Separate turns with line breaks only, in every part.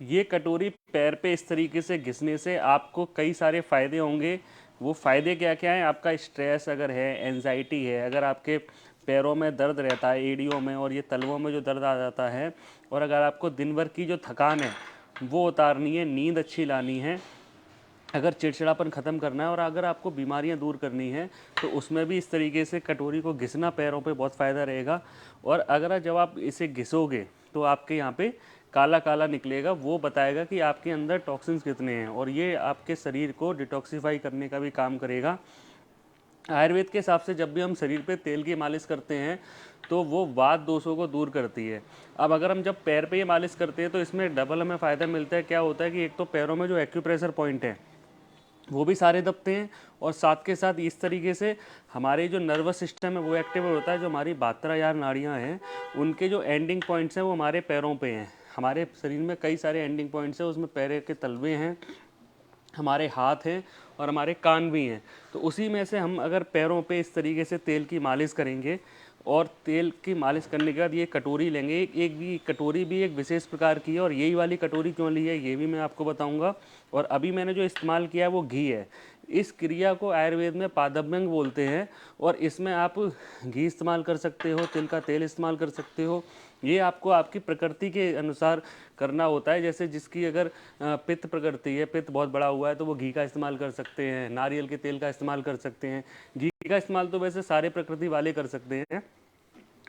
ये कटोरी पैर पे इस तरीके से घिसने से आपको कई सारे फ़ायदे होंगे। वो फ़ायदे क्या क्या हैं? आपका स्ट्रेस अगर है, एंजाइटी है, अगर आपके पैरों में दर्द रहता है, एड़ियों में और ये तलवों में जो दर्द आ जाता है, और अगर आपको दिन भर की जो थकान है वो उतारनी है, नींद अच्छी लानी है, अगर चिड़चिड़ापन ख़त्म करना है और अगर आपको बीमारियां दूर करनी है, तो उसमें भी इस तरीके से कटोरी को घिसना पैरों पे बहुत फ़ायदा रहेगा। और अगर जब आप इसे घिसोगे तो आपके यहाँ पे काला काला निकलेगा, वो बताएगा कि आपके अंदर टॉक्सिन्स कितने हैं, और ये आपके शरीर को डिटॉक्सिफाई करने का भी काम करेगा। आयुर्वेद के हिसाब से जब भी हम शरीर पे तेल की मालिश करते हैं तो वो वात दोषों को दूर करती है। अब अगर हम जब पैर पे ये मालिश करते हैं तो इसमें डबल हमें फ़ायदा मिलता है। क्या होता है कि एक तो पैरों में जो एक्यूप्रेशर पॉइंट है वो भी सारे दबते हैं, और साथ के साथ इस तरीके से हमारे जो नर्वस सिस्टम है वो एक्टिव होता है। जो हमारी 72 नाड़ियाँ हैं उनके जो एंडिंग पॉइंट्स हैं वो हमारे पैरों पे हैं। हमारे शरीर में कई सारे एंडिंग पॉइंट्स हैं, उसमें पैर के तलवे हैं, हमारे हाथ हैं और हमारे कान भी हैं। तो उसी में से हम अगर पैरों पे इस तरीके से तेल की मालिश करेंगे, और तेल की मालिश करने के बाद ये कटोरी लेंगे, एक भी कटोरी भी एक विशेष प्रकार की है, और यही वाली कटोरी क्यों ली है ये भी मैं आपको बताऊंगा। और अभी मैंने जो इस्तेमाल किया है वो घी है। इस क्रिया को आयुर्वेद में पादप्यंग बोलते हैं, और इसमें आप घी इस्तेमाल कर सकते हो, तिल का तेल इस्तेमाल कर सकते हो। ये आपको आपकी प्रकृति के अनुसार करना होता है। जैसे जिसकी अगर पित्त प्रकृति है, पित्त बहुत बड़ा हुआ है, तो वो घी का इस्तेमाल कर सकते हैं, नारियल के तेल का इस्तेमाल कर सकते हैं। घी का इस्तेमाल तो वैसे सारे प्रकृति वाले कर सकते हैं,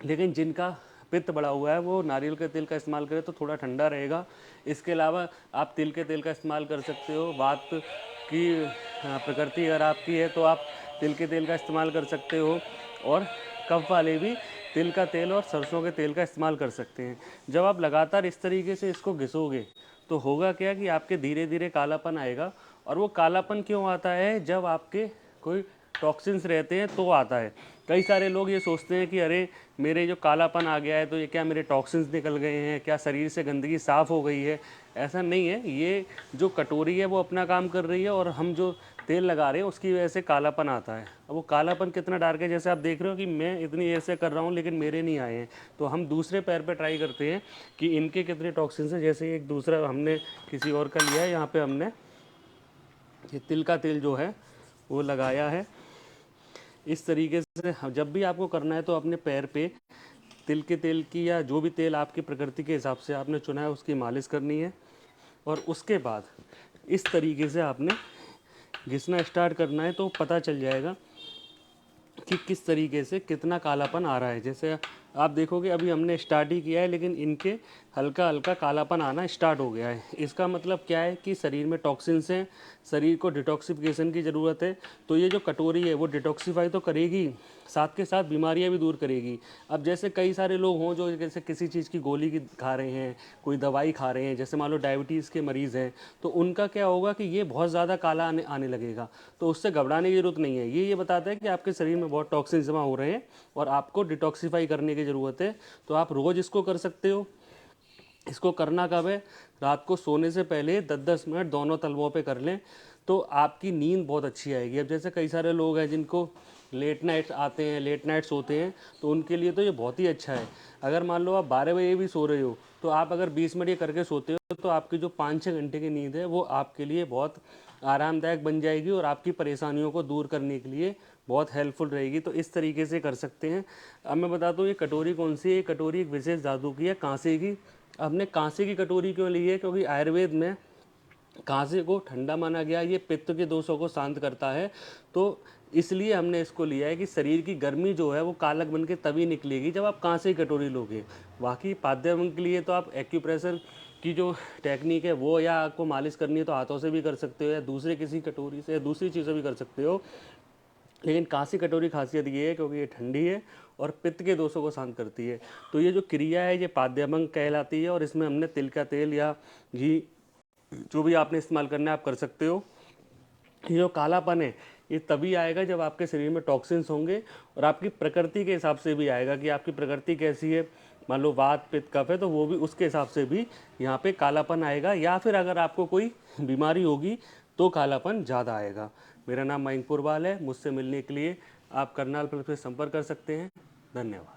लेकिन जिनका पित्त बढ़ा हुआ है वो नारियल के तेल का इस्तेमाल करें तो थोड़ा ठंडा रहेगा। इसके अलावा आप तिल के तेल का इस्तेमाल कर सकते हो। वात की प्रकृति अगर आपकी है तो आप तिल के तेल का इस्तेमाल कर सकते हो, और कफ वाले भी तिल का तेल और सरसों के तेल का इस्तेमाल कर सकते हैं। जब आप लगातार इस तरीके से इसको घिसोगे तो होगा क्या कि आपके धीरे धीरे कालापन आएगा। और वो कालापन क्यों आता है? जब आपके कोई टॉक्सिन्स रहते हैं तो आता है। कई सारे लोग ये सोचते हैं कि अरे मेरे जो कालापन आ गया है तो ये क्या मेरे टॉक्सिन्स निकल गए हैं, क्या शरीर से गंदगी साफ़ हो गई है? ऐसा नहीं है। ये जो कटोरी है वो अपना काम कर रही है, और हम जो तेल लगा रहे हैं उसकी वजह से कालापन आता है। अब वो कालापन कितना डार्क है, जैसे आप देख रहे हो कि मैं इतनी देर से कर रहा हूँ लेकिन मेरे नहीं आए हैं, तो हम दूसरे पैर पे ट्राई करते हैं कि इनके कितने टॉक्सिन्स हैं। जैसे एक दूसरा हमने किसी और का लिया है, यहाँ पे हमने ये तिल का तेल जो है वो लगाया है। इस तरीके से जब भी आपको करना है तो अपने पैर पे तिल के तेल की, या जो भी तेल आपकी प्रकृति के हिसाब से आपने चुना है, उसकी मालिश करनी है। और उसके बाद इस तरीके से आपने घिसना स्टार्ट करना है, तो पता चल जाएगा कि किस तरीके से कितना कालापन आ रहा है। जैसे आप देखोगे अभी हमने स्टार्ट ही किया है लेकिन इनके हल्का हल्का कालापन आना स्टार्ट हो गया है। इसका मतलब क्या है कि शरीर में टॉक्सिन्स हैं, शरीर को डिटॉक्सिफिकेशन की ज़रूरत है। तो ये जो कटोरी है वो डिटॉक्सिफाई तो करेगी, साथ के साथ बीमारियां भी दूर करेगी। अब जैसे कई सारे लोग हों जो जैसे किसी चीज़ की गोली की खा रहे हैं, कोई दवाई खा रहे हैं, जैसे मान लो डायबिटीज़ के मरीज़ हैं, तो उनका क्या होगा कि ये बहुत ज़्यादा काला आने लगेगा। तो उससे घबराने की ज़रूरत नहीं है। ये बताता है कि आपके शरीर में बहुत टॉक्सिन जमा हो रहे हैं और आपको डिटॉक्सिफाई करने की ज़रूरत है। तो आप रोज़ इसको कर सकते हो। इसको करना कब है? रात को सोने से पहले 10-10 मिनट दोनों तलवों पे कर लें तो आपकी नींद बहुत अच्छी आएगी। अब जैसे कई सारे लोग हैं जिनको लेट नाइट्स आते हैं, लेट नाइट्स सोते हैं, तो उनके लिए तो ये बहुत ही अच्छा है। अगर मान लो आप 12 बजे भी सो रहे हो तो आप अगर 20 मिनट ये करके सोते हो तो आपकी जो 5-6 घंटे की नींद है वो आपके लिए बहुत आरामदायक बन जाएगी और आपकी परेशानियों को दूर करने के लिए बहुत हेल्पफुल रहेगी। तो इस तरीके से कर सकते हैं। अब मैं बता दूँ ये कटोरी कौन सी है। ये कटोरी एक विशेष धातु की है, कांसे की। हमने कांसे की कटोरी क्यों ली है? क्योंकि आयुर्वेद में कांसे को ठंडा माना गया, ये पित्त के दोषों को शांत करता है। तो इसलिए हमने इसको लिया है कि शरीर की गर्मी जो है वो कालक बन के तभी निकलेगी जब आप कांसे की कटोरी लोगे। बाकी पाद्यम के लिए तो आप एक्यूप्रेशर की जो टेक्निक है वो, या आपको मालिश करनी है तो हाथों से भी कर सकते हो, या दूसरे किसी कटोरी से या दूसरी चीज़ों भी कर सकते हो। लेकिन कांसी कटोरी खासियत ये है क्योंकि ये ठंडी है और पित्त के दोषों को शांत करती है। तो ये जो क्रिया है ये पाद्यभंग कहलाती है, और इसमें हमने तिल का तेल या घी जो भी आपने इस्तेमाल करना है आप कर सकते हो। ये जो कालापन है ये तभी आएगा जब आपके शरीर में टॉक्सिन्स होंगे, और आपकी प्रकृति के हिसाब से भी आएगा कि आपकी प्रकृति कैसी है। मान लो वात पित्त कफ है तो वो भी उसके हिसाब से भी यहाँ पे कालापन आएगा, या फिर अगर आपको कोई बीमारी होगी तो कालापन ज़्यादा आएगा। मेरा नाम मयंक पुरवाल है। मुझसे मिलने के लिए आप करनाल पर संपर्क कर सकते हैं। धन्यवाद।